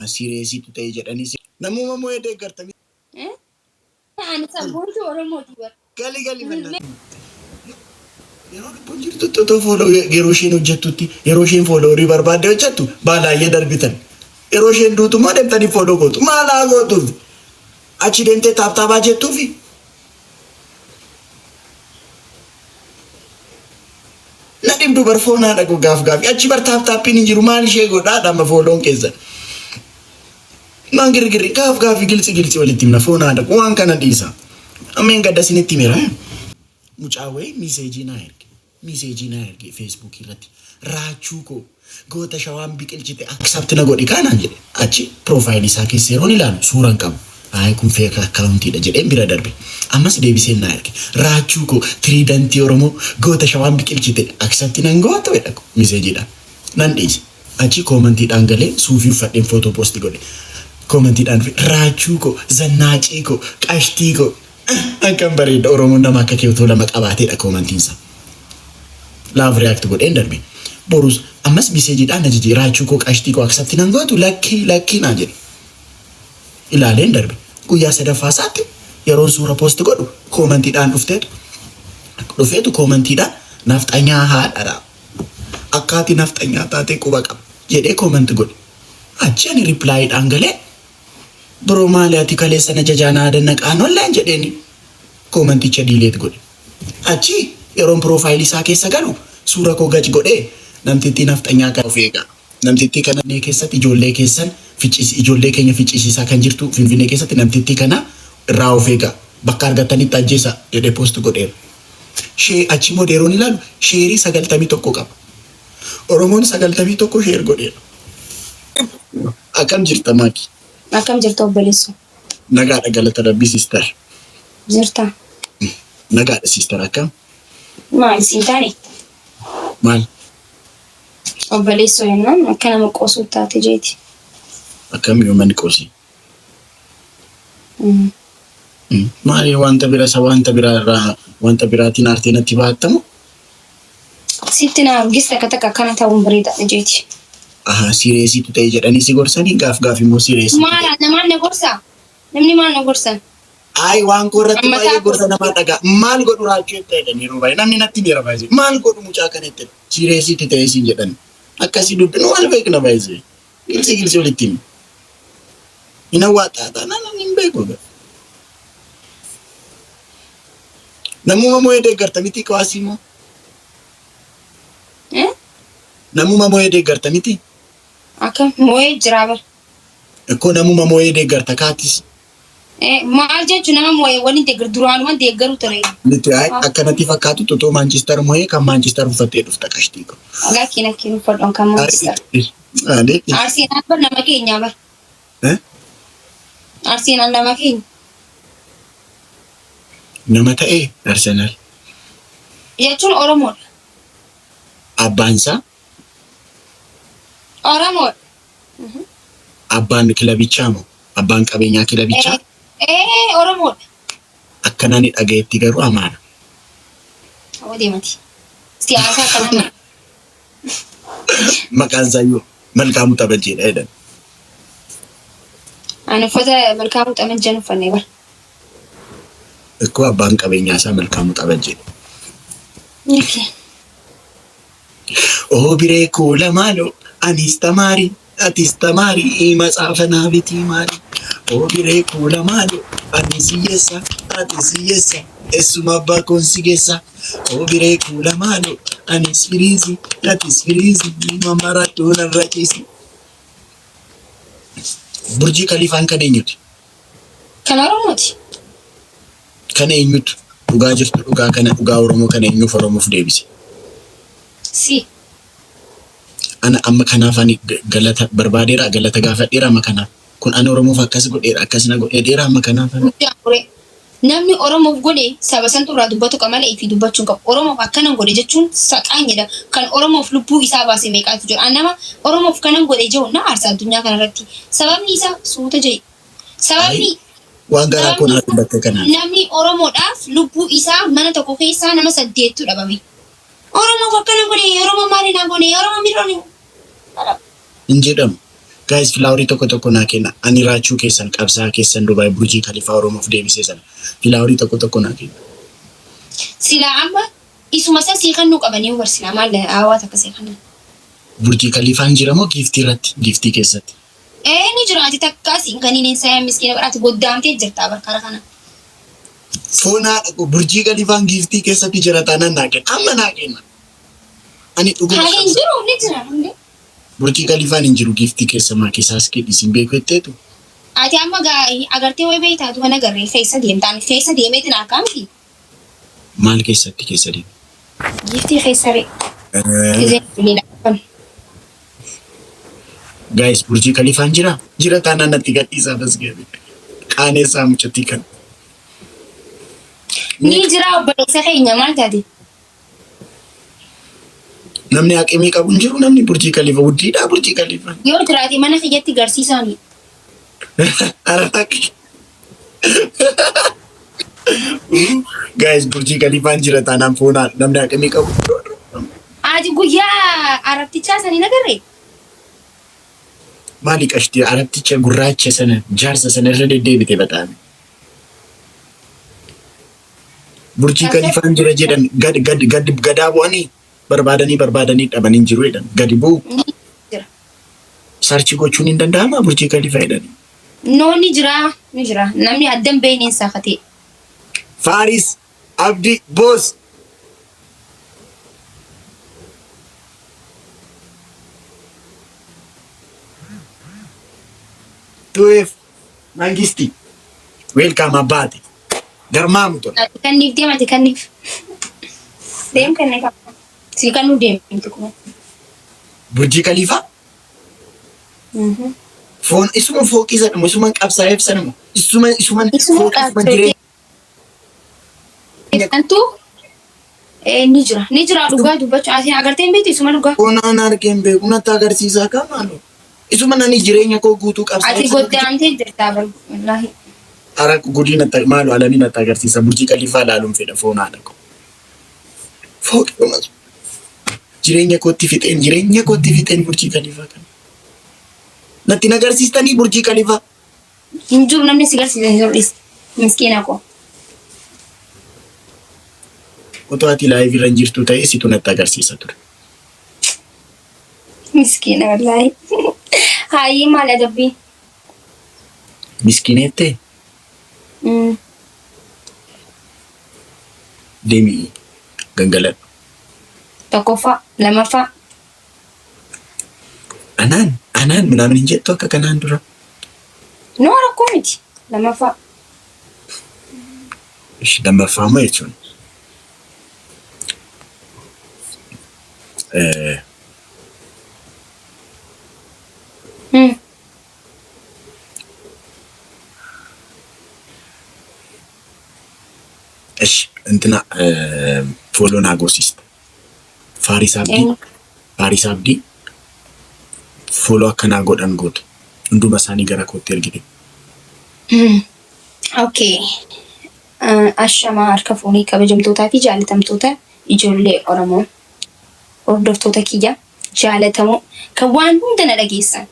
Sireesitu ta'e jedhanis namuma moo deeggartanii ani sabboontu Oromooti bar. gali manna. Yeroo dubboon jirtu totoo fooloo yeroo isheen hojjettutti yeroo isheen fooloorii barbaadde hojjettu baalaayee darbitan. Yeroo isheen duutummaa deemtanii fooloo gootu maalaa gootuuf achi deemtee taaptaabaa jettuufi. Na dhibdu bar foonaa dhaqu gaaf achi bar taaptaappiin hin jiru maal ishee godhaa dhamma fooloon keessan. Mangirgiri gaaf gilsi walitti himna foonaa dhaqu waan kana dhiisa. Ameen gadda sinitti mira. Mucaawee miseejii naa erge Facebook irratti raachuu koo goota shawaan biqilchite accept na godhi kaanaan jedhe achi profile isaa keessa yeroon ilaalu suuraan qabu ay kun fake account dha jedheen bira darbe ammas deebisee naa erge raachuu koo tridantii Oromoo goota shawaan biqilchite accept nan goota wedha miseejiidha nan dhiise achi commentiidhaan galee suufii uffadheen photo post godhe commentiidhaan raachuu koo zannaacii koo qashtii koo akkam bareeda Oromoon nama akka keewtoo lama qabaateedha commentiinsa. Love react godheen darbe. Borus ammas miseejiidhaan ajajee raachuu koo qashtii koo accept nan gootu lakkii naa jedhe. Ilaaleen darbe. Guyyaa sadaffaa isaatti yeroon suura post godhu commentiidhaan dhufeetu commentiidhaan nafxanyaa haadhaadha. Akkaati nafxanyaa taatee quba qaba jedhee comment godhe. Achi ani replyidhaan galee bro maali ati kaleessa na jajaanaa dannaqaan online jedheeni commenticha delete godhe. Achi yeroon profile isaa keessa galu suura koo gach godhee namtittii nafxanyaa kan of eega. Namtittii kana nee keessatti ijoollee keessan ijoollee keenya ficcisiisaa kan jirtu Finfinnee keessatti namtittii kana irraa of eega. Bakka argatanitti ajjeesa jedhee post godheera. Achi immoo yeroon ilaalu sheerii 91 qaba. Oromoon 91 sheer godheera. Akkam jirta Maaki? Akkam jirta obboleessu? Nagaadha galata Rabbii sister. Jirta? Nagaadha sister akkam? Maal siitaani? Maal? Obboleessu yennaan akka nama qoosuu taate jeeti. Akkam yoo mani qoosii? Maali wanta biraatiin aartee natti baattamu? Sitti na argista akka takka akkana ta'uun bareedaadha jeeti. Aha, sireesitu ta'e jedhanii si gorsanii gaaf immoo sireesitu. Maala namaan na gorsa? Namni maal na gorsan? Ay waan korratti baay'ee gorsa namaa dhagaa. Maal godhu raachuu itti jedhanii yeroo baay'ee namni natti miira baay'ee. Maal godhu mucaa kanatti sireesitu ta'e siin jedhan. Akkasii dubbinu wal beekna baay'ee. Gilsi walitti himi. Ina waaxaataa namni hin beeku. Namuma moo deeggartanitti kawaasii moo? Namuma moo deeggartanitti? Akkam moo'ee jira bar. Ko namuma moo deeggarta kaatis? Maal jechuun nama moo'ee waliin deeggar duraan waan deeggaru ture. Miti akkanatti fakkaatu totoo Manchester moo'ee kan Manchester uffattee dhufta qashtii ko. Lakkiin uffadhuun kan Manchester. Arsenal bar nama keenya bar. Arsenal nama keenya. Nama ta'ee Arsenal. Jechuun Oromoodha. Abbaan isaa? Oromoodha. Abbaan kilabichaa moo? Abbaan qabeenyaa kilabichaa? Oromoodha. Akkanaan dhagayetti garuu amaana. Hawwa deemati. Siyaasa akkanaan. Maqaan isaayyuu Malkaamuu Xabajjeedha jedhan. Ani uffata Malkaamuu Xabajjeen uffannee bara. Ikkoo abbaan qabeenyaa isaa Malkaamuu Xabajjeedha. Oh biree koo lamaanoo anis tamaarii atis tamaarii matsaafa naabiti maali. Oh biree koo lamaanoo anis hiyyeessa eessuma abbaa koon si geessa. Oh biree koo lamaanoo anis firiizi atis firiizi mamarattuu narra ciisi. Burjii Kalifaan kan eenyuti? Kan Oromooti. Kan eenyutu dhugaa jirtu dhugaa Oromoo kan eenyuuf Oromoof deebise? Si. Ana amma kanaaf ani galata barbaadeera galata gaafadheera amma kanaaf kun ani Oromoof akkas godheera akkasina godheera amma kanaaf namni Oromoof godhe saba santu irraa dubbatu qamalee fi dubbachuun qabu. Oromoof akkanan godhe jechuun saqaan jedha. Kan Oromoof lubbuu isaa baasee meeqaatu jira. Nama Oromoof kanan godhe jehu na aarsa addunyaa kanarratti. Sababni isaa suuta jedhe. Sababni waan garaa kun haati bakka kanaa. Namni Oromoodhaaf lubbuu isaa mana tokko keessaa nama 8tu dhabame. Oromoof akkanan godhe Oromoo maaliin godhe Oromoo miidhanii. Hin jedhamu. Guys, filaaworii tokko naa kenna. Ani raachuu keessan qabsaa keessan Dubaay Burjii Kalifaa Oromoof deebisee sana. Filaaworii tokko naa kenna. Silaa amma isuma san sii kannuu qabanii hubarsina maal hawaasa akkasii kana. Burjii Kalifaan jira moo giiftii irratti? Giiftii keessatti. Ni jiraati takkaasi kan inni isaa miskiina godhaati goddaamtee jirta barkara kana. Foonaa dhaqu Burjii Kalifaan giiftii keessatti jira taanaan naa kenna. Amma naa kenna. Ani dhuguma. Haa hin jiru ni jira. Burjii Kalifaan hin jiru giiftii keessa maa keessaas kedhisiin beeku jetteetu. Ati amma agartee way beektaatu kan agarree keessa deemtaan keessa deemeetiin akkamti? Maal keessatti keessa deemu? Giiftii keessa ree. Guys, Burjii Kalifaan jira? Jira taanaan natti gadhiisaa bas gabe. Qaaneessaa mucatti kan. Ni jira obboleessa keenya maal taate? Namni haqimii qabu hin jiru namni Burjii Kalifaa guddiidha Burjii Kalifaa. Yoo jiraate mana kiyyatti garsiisaani. Araki. Guys, Burjii Kalifaan jira taanaan foonaa namni haqimii qabu. Ati guyyaa arabtichaa sanii nagarree? Maali qashtii arabticha gurraacha sana jaarsa sana irra deddeebite bataame. Burjii Kalifaan jira jedhan gadaa bu'anii barbaadanii dhabanii jiru jedhan gadi bu'u. Sarchi gochuun hin danda'amaa Burjii Kalifaa jedhani. Ni jira. Namni addan beekneen saakatee. Faaris Abdi Boos. Tuef Mangisti. Welcome abbaate. Garmaamu tola. Kanniif deemati kanniif. Deem kanniif. Si kannuu deemtu kuma. Burjii Kalifaa? Foon isuma fooqii sanuma isuma qabsaa'eef sanuma isuma jireenya. Kantu ni jira dhugaa dubbachuu asii agartee hin beektu isuma dhugaa. Foonaan argeen beeku natti agarsiisaa kamaalu. Isuma nani jireenya koo guutuu qabsaa'eef. Ati goddaamtee jirtaa wallaahi. Ara gudii natti maalu alanii natti agarsiisa Burjii Kalifaa ilaaluun fedha foonaa dhaqu. Fooqii dhumas. Jireenya kootti fixeen Burjii Kalifaa kana. Natti nagarsiistanii Burjii Kalifaa. Hin jiru namni si garsiisan jiru miskiina koo. Otoo ati laayivii irra jirtu ta'e situ natti agarsiisa ture. Miskiina wallaahi. Haayii maal adabbii? Miskiineettee? Deemii gangaladhu. Tokkoffaa, lamaffaa. Anaan minaamin hin jettu akka kanaan dura. Noo rakkoo miti. Lamaffaa. Lammaffaa moo jechuun? Ish intina follow naa goosista. Faaris Abdii follow akkanaa godhan gootu. Hunduma isaanii gara kootti ergite. Okay. Ashamaa harka fuunii kabajamtootaa fi jaalatamtoota ijoollee Oromoo hordoftoota kiyya jaalatamoo kan waan hunda na dhageessan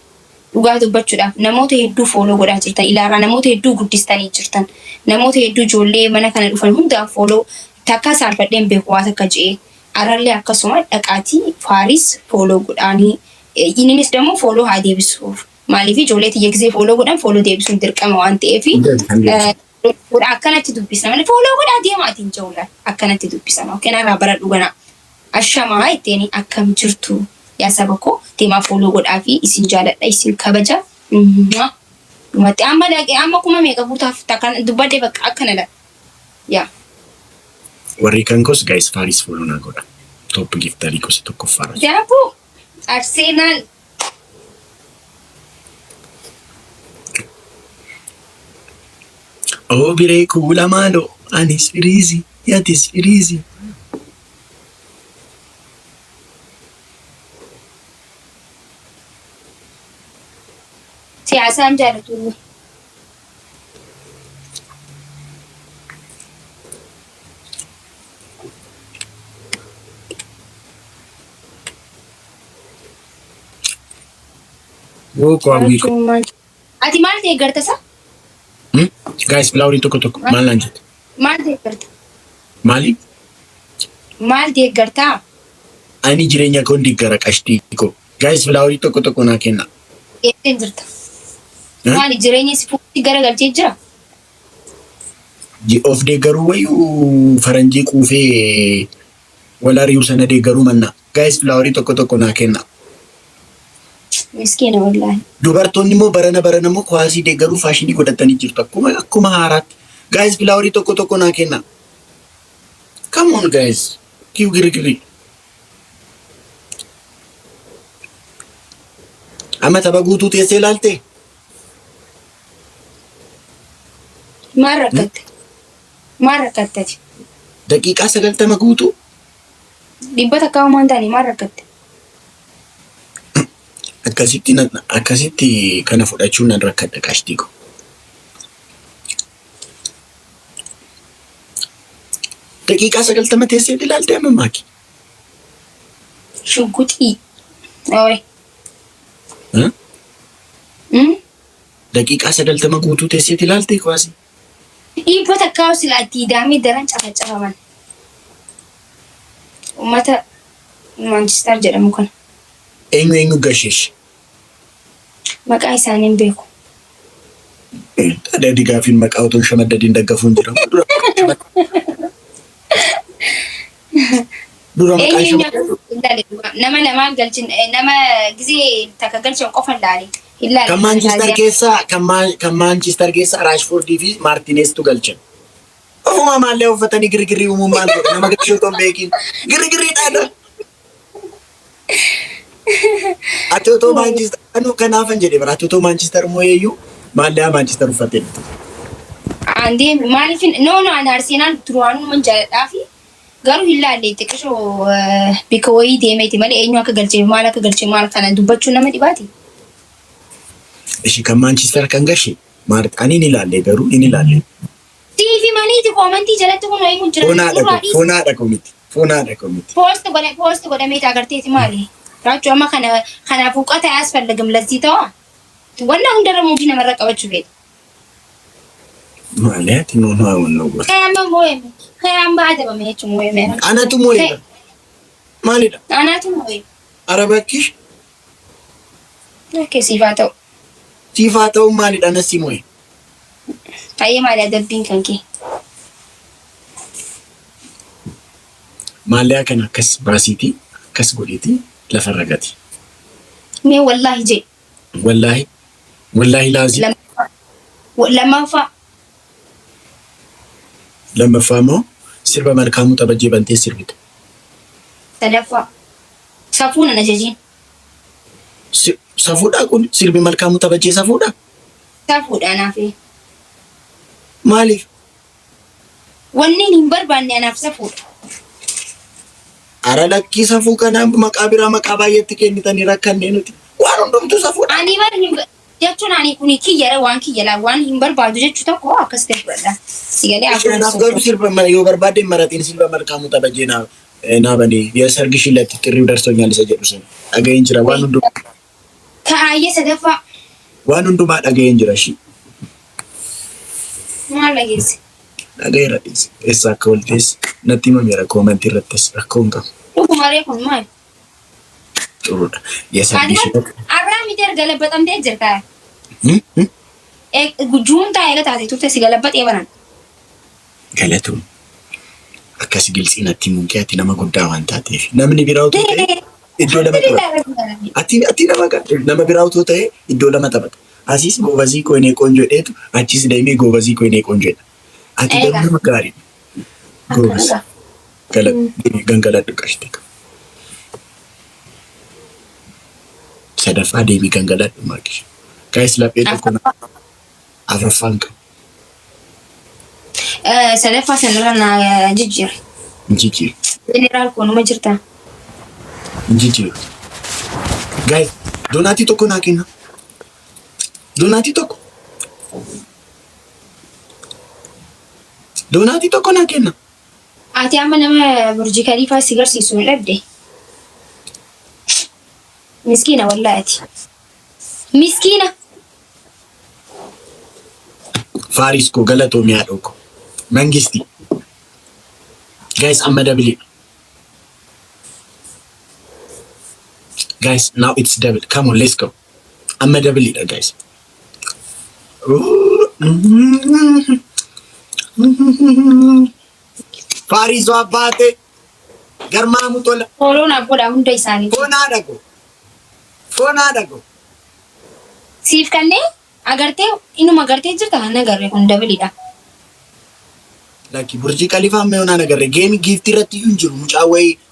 dhugaa dubbachuudhaaf namoota hedduu fooloo godhaa jirtan ilaalaa namoota hedduu guddistanii jirtan namoota hedduu ijoollee mana kana dhufan hundaan fooloo takka saalfadheen beeku waan akka je'ee arallee akkasuma dhaqaatii Faaris fooloo godhaanii innis dammoo fooloo haa deebisuuf maaliif ijoollee tiyya gisee fooloo godhan fooloo deebisuun dirqama waan ta'eef akkanatti dubbisna malee fooloo godhaa deemaatiin jawlaan akkanatti dubbisama kanarraa bara dhuganaa ashamaa ittiin akkam jirtu yaa saba koo deemaa fooloo godhaa fi isin jaaladha isin kabaja dhumatti amma kuma meeqa guutaaf takkan dubbadde bakka akkana dha yaa. Warri kan kos guys Faaris fooloo naa godha. Top giftarii kosi tokkoffaara. Jaapuu Arsenal. Oh biree kuula maaloo anis firiizi yaatis firiizi. Siyaasaan jaalatu. Woo kwaawii ko. Ati maal deeggarta isa? Guys, filaawrii tokko maal naan jettu? Maal deeggarta? Maali? Maal deeggartaa? Ani jireenya koo deeggara qashtii ko. Guys, filaawrii tokko naa kenna. Eesseen jirta? Maali jireenya si fuutti garagalchee jira? Of deeggaruu wayyuu faranjii quufee walari'uu sana deeggaruu manna. Guys, filaawrii tokko naa kenna. Miskiina wallaahi. Dubartoonni immoo barana immoo kuwaasii deeggaruu faashinii godhatanii jirtu. Akkuma haaraatti. Guys, filaawrii tokko naa kenna. Come on guys. Kiu girigiri. Amma tapha guutuu teessee ilaalte? Maal rakkatte? Maal rakkattati? Daqiiqaa 90 guutuu? Dhibba takka homaan taane maal rakkatte? Akkasitti kana fudhachuun nan rakkadha qashtii ko. Daqiiqaa 90 teessee ilaalte amma maaki? Shugguxii. Oye. Daqiiqaa 90 guutuu teessee ilaalte kuwaasii? Dhibba takka silaatti daamee daran cafacafaman. Uummata Manchester jedhamu kana. Eenyu gasheesh? Maqaa isaanii hin beeku. Adda digaafiin maqaa otoo shamaddadiin daggafuun jira. Dura maqaa shamadda. Nama lamaan galchin nama gizee takka galchin qofa ilaali. Kan Manchester keessaa Rashfordii fi Martineztu galchan. Ofuma maallee uffatanii girgirii uumuun maal godha? Nama galchuu otoo hin beekin. Girgiriidhaadha. Ati otoo Manchester kanaafan jedhee bara ati otoo Manchester mooyeyyuu maallee Manchester uffatee. Andee maaliif ani Arsenal duraanuu man jaaladhaa fi garuu hin laalle xiqqishoo bika wayii deemeeti malee eenyu akka galchee maal kana dubbachuu nama dhibaati. Ishi kan Manchester kan gashi ani ni ilaalle garuu ni ilaalle. TV maniiti koomantii jalatti kun wayii jira. Foonaadha komiti. Poost godhamee agarteeti maali? Raachuu amma kana fuuqata yaasfallegam lazzii ta'a. Wannan hundarra muudii namarra qabachuu fedha. Maali ati nuunaa wannoo gosa. Kayaan adabame jechuun moo'ee. Anatu moo'ee. Maalidha? Anatu moo'ee. Arabakkish? Akka siifaa ta'u. Siifaa ta'u maalidha nasi moo'ee? Hayyee maali adabbiin kan kee? Maallee akkana akkas baasiitii akkas godheetii lafarra gati. Mee wallaahi jee. Wallaahi laazii. Lammaffaa moo sirba Malkaamuu Xabajjee bantee sirbite. Sadaffaa. Safuu nana jejiin. Safuudhaa kun sirbi Malkaamuu Xabajjee safuudha? Safuudha anaafii. Maaliif? Wanni hin barbaanne anaaf safuudha. Ara lakkii safuu kanaan maqaa biraa maqaa baay'eetti kennitanii rakkannee nuti. Waan hundumtuu safuudha. Ani bari jechuun ani kun kiyyara waan kiyyala waan hin barbaadu jechuu tokko akkas ta'e fudhadha. Sigalee Kanaaf garuu sirba yoo barbaadde maratiin sirba Malkaamuu Xabajjee naa banee የሰርግሽ ዕለት ጥሪው ደርሶኛል isa jedhu sun dhaga'een jira waan hundumaa. Kaayyee sadaffaa. Waan hundumaa dhaga'een jira shi. Maal dhageesse? Dhaga'eera dhiise. Eessa akka oltees natti himameera koomentii irrattis rakkoo hin qabu. Dhugumaree kun maal? Xuruudha. የሰርግሽ ዕለት arraa miti erga labbaxamtee jirta. Juun taa'ee taatee turte si galabbaxee banan. Galatuun. Akkas gilsii natti munkee ati nama guddaa waan taateef namni biraa utuu ta'e iddoo lama taphata. Ati nama biraa utuu ta'e iddoo lama taphata. Asis goobazii koonee qoonjoodheetu achis deemee goobazii koonee qoonjoodha. Ati garuu nama gaariidha. Goobas. Gangaladhu qashte. Sadaffaa deemee gangaladhu maakisha. Kaayis laphee tokko afuraffaan qabu. Sadaffaa sanarra na jijjiira. Jijjiira. Jeneraal kunuma jirta. Jijjiira. Guys, donaatii tokko naa kenna. Donaatii tokko. Donaatii tokko naa kenna. Ati amma nama Burji Khaliifaa si garsiisu hin dhabde. Miskiina wallahi ati. Miskiina. Faris ko galatoomi haadhoo ko. Mangisti. Guys, amma dabili. Guys, now it's double. Come on, let's go. Amma dabili guys. Faris wabbate. Garmaamu tola. Oroon abboodhaa hunda isaanii. Foon haadha ko. Siif kanneen agartee inuma agartee jirta kan agarre kun dabiliidha. Laki Burji Khalifa me ona nagarre game gift irratti hin jiru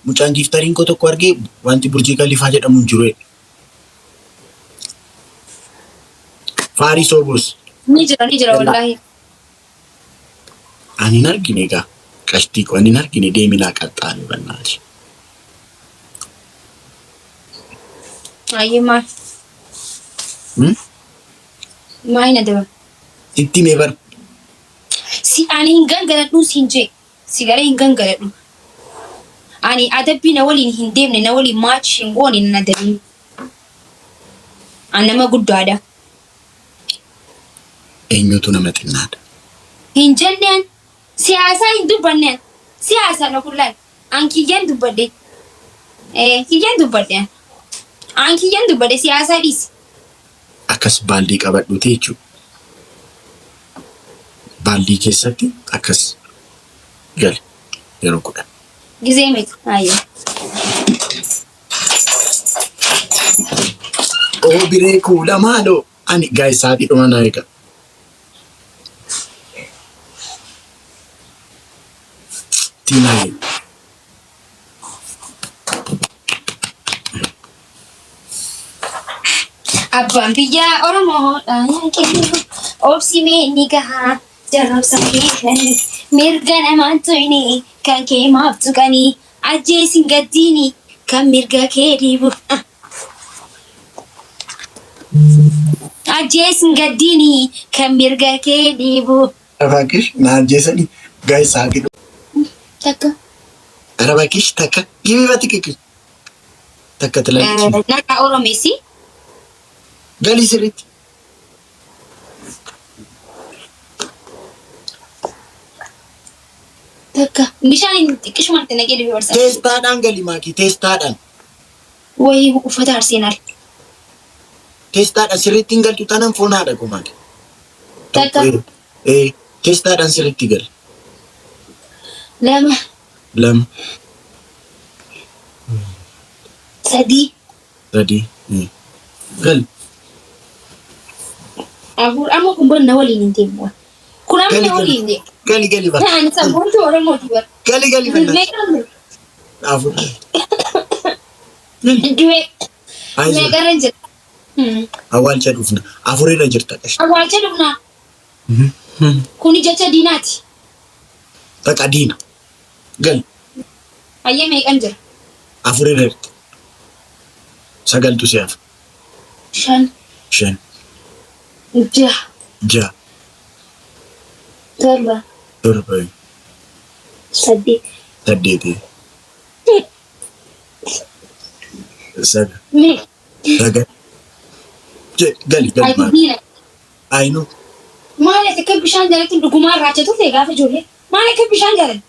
mucaan giftariin ko tokko arge wanti Burji Khalifa jedhamu hin jiru. Faris obos. Ni jira wallahi. Ani nargine ga qashtii ko ani nargine deemina qaxxaani bannaati. Ayyema. Maayina daba. Itti me bar. Si ani hin gangaladhu siin jee. Si garee hin gangaladhu. Ani adabbii na waliin hin deemne na waliin maachi hin goone na adabiin. An nama guddaadha. Eenyutu nama xinnaadha. Hin jenneen siyaasaa hin dubbanneen siyaasa na kullaan an kiyyaan dubbadde. Kiyyaan dubbadde. An kiyyaan dubbadde siyaasaa dhiisi. Akkas baaldii qabadhuute jechuudha. Baaldii keessatti akkas gali yeroo kudha. Gizee meeqa? Ayyee. Oo biree kuula maaloo ani gaayisaatii dhuma na eega. Tiinaayi. Abbaan biyyaa Oromoodhaan kennu obsimee ni gahaa jarrabsa keekanii mirga namaan toyne kan kee maaf tuqanii ajjeesin gaddiini kan mirga kee dhiibu. Ajjeesin gaddiini kan mirga kee dhiibu. Arabakish na ajjeesanii gaayisaatii dhuma. Takka. Arabakish takka gimi bati kiki. Takka talaachi. Naqa Oromeessi. Gali sirriitti. Takka bishaan xiqqishumatti naqee dhibe barsa. Teestaadhaan gali maakii teestaadhaan. Wayii uffata Arsenaal. Teestaadhaan sirriitti hin galtu taanaan foon haadha ko maakii. Takka. Teestaadhaan sirriitti gali. Lama. Sadii. Gali. Afur amma kun bonna waliin hin deemu. Kun amma na waliin deemu. Gali ba. Naan sabboontu Oromooti bar. Gali ba. Afur. Du'e. Meeqarra jira. Awwaalcha dhufna. Afurirra jirta qashi. Awwaalcha dhufna. Kuni jecha diinaati. Taqa diina. Gali. Ayyee meeqan jira? Afurirra jirta. Sagaltu siyaaf. Shan. Jaha. Torba. Saddeet. Sagal. Mee. Gali maal. Diina. Ayinuu. Maal akka bishaan jalatti dhugumaan raacha turte gaafa ijoollee? Maal akka bishaan jalatti?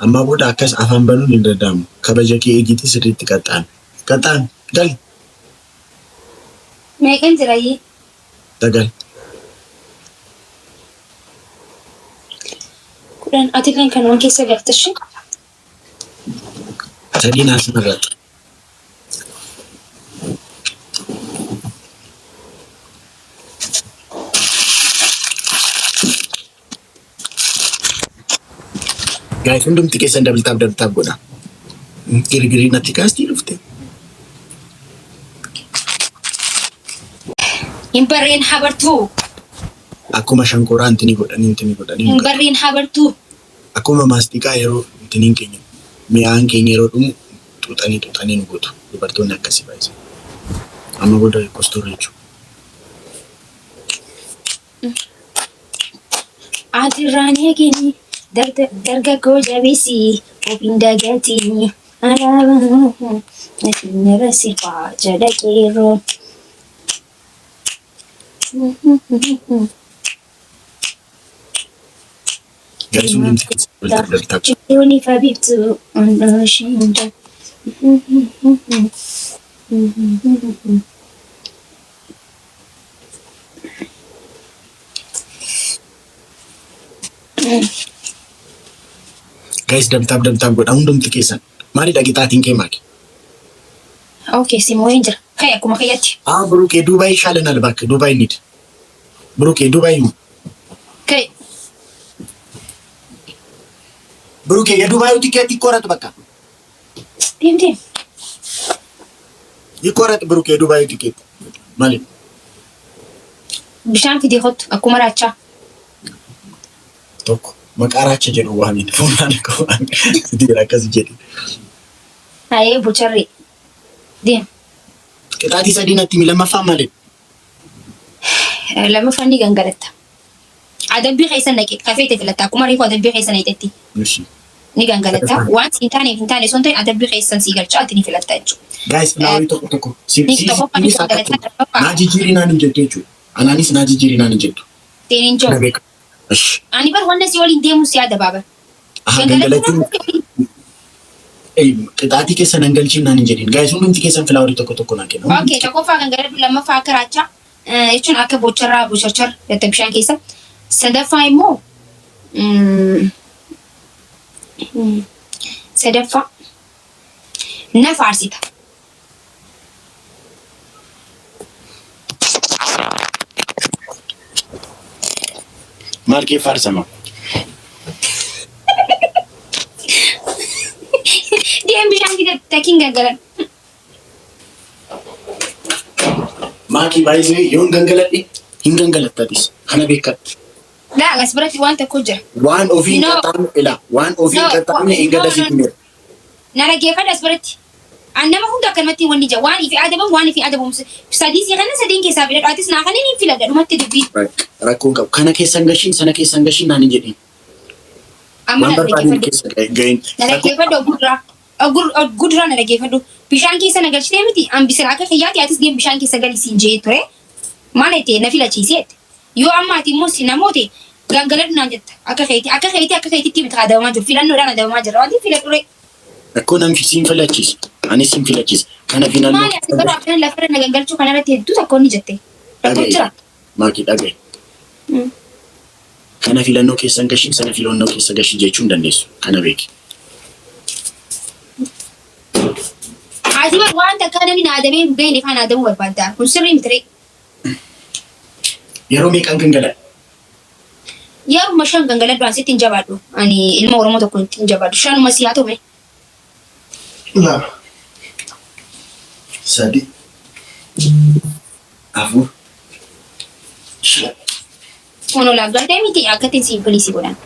Amma booda akkas afaan banuun hin danda'amu. Kabaja kee eegite sirriitti qaxxaan. Gali. Meeqan jira iyyee? Sagal. 10 ati kan kanaan keessa galtashi. Sadii naas narratti. Guys, hundumti keessan dabtaab godha. Girgirii natti kaastii dhufte. Hin barreen habartuu. Akkuma shankoraa intini godhanii. Hin barreen habartuu. Akkuma maastiqaa yeroo intiniin keenya mi'aan keenya yeroo dhumu xuuxanii nu gootu. Dubartoonni akkasii baay'isa. Amma booda kostorra jechuudha. Ati irraan eegini dargaggoo jabeessi ofiin dagatiin alaabaa nafinni rasifaa jala qeerroo. Guys, hundumti keessan walitti darbitaa. Chiyooni fabibtu ondoshinda. Guys, dabtaab godha hundumti keessan. Maalidha qixaatiin kee maali? Okay, simoo hin jira. Kaya akkuma kayyatti. Burukee Duubaay shaalanal bakka Duubaay nid. Burukee Duubaay mu. Kaya. Burukee የዱባዩ ቲኬት ይቆረጥ በቃ Deem. ይቆረጥ ብሩክ የዱባዩ ቲኬት ማለት Bishaan fidee kottu akkuma raachaa. tokko maqaaraacha jedhu waan itti fuunaan qaban sitti akkas jedhe. Hayee bocharree. Deem. Qixaatii sadiinatti mi lammaffaan malee? Lammaffaan ni gangalatta. Adabbii keessan naqe kafeete filatta akkuma reefu adabbii keessan eetetti. Ni gangalatta. Waan hin taane son ta'e adabbii keessan sii galchaa ati ni filatta jechuudha. Guys, filaaworii tokko. Ni tokkoffaa ni gangalatta. Naa jijjiirii naan hin jettu jechuudha. Anaanis naa jijjiirii naan hin jettu. Teenin jiru. Ani bar wanda si waliin deemu si yaada baaba. Gangalachuun qixaatii keessan hangalchiin naan hin jedhin. Guys, hundumti keessan filaaworii tokko naan kenna. Okay, tokkoffaa gangaladhu lammaffaa akka raachaa jechuun akka bocharchar gatta bishaan keessa. Sadaffaa immoo sadaffaa na faarsita. Maal kee faarsama? Deem bishaan gida takiin gangalan. Maakii baay'isee yoon gangaladhe hin gangalattatis kana beekadhu. Laa as biratti waan tokko jira. Waan ofiin qaxxaamne ila waan ofiin qaxxaamne hin gadasiitu mira. Na dhaggeeffadhu as biratti. Nama hunda akkanumatti wanni jira. Waan ifi adabamu sadii si kana sadiin keessaa filadhu. Atis naa kanneen hin filadha dhumatti dubbii. Rakkoon qabu. Kana keessan gashiin sana keessan gashiin naan hin jedhin. Amma Waan na barbaadin dhaggeeffadhu. keessa gahin. Na dhaggeeffadhu guduraa na dhaggeeffadhu. Bishaan keessa na galchitee miti. Ambisira akka kiyyaati atis deem bishaan keessa galisiin jee ture. Maal ettee na filachiiseette. Yoo amma ati immoo si namoote gangaladhu naan jetta. Akka keetitti miti adabamaa jiru. Filannoodhaan adabamaa jira. Wanti filadhure. Rakkoo namni siin filachiisa. Anis siin filachiisa. Kana finaallee. Maali ati bara afaan lafarra na gangalchuu kanarratti hedduu tokko ni jette. Rakkoo jira. Maakii dhagaye. Kana filannoo keessan gashiin sana filannoo keessa gashii jechuu hin dandeessu. Kana beeki. Ati bar waan takka namni na adabee hin beekne afaan adabuu barbaadda. Kun sirrii miti ree. Yeroo meeqaan gangaladha? Yeruma shan gangaladhu an sitti hin jabaadhu. Ani ilma Oromoo tokko hin jabaadhu. Shanuma si haa ta'u mee. Lama. Sadi. Afur. Shan. Kun olaa galtee miti akka ittiin siif galii si godhan.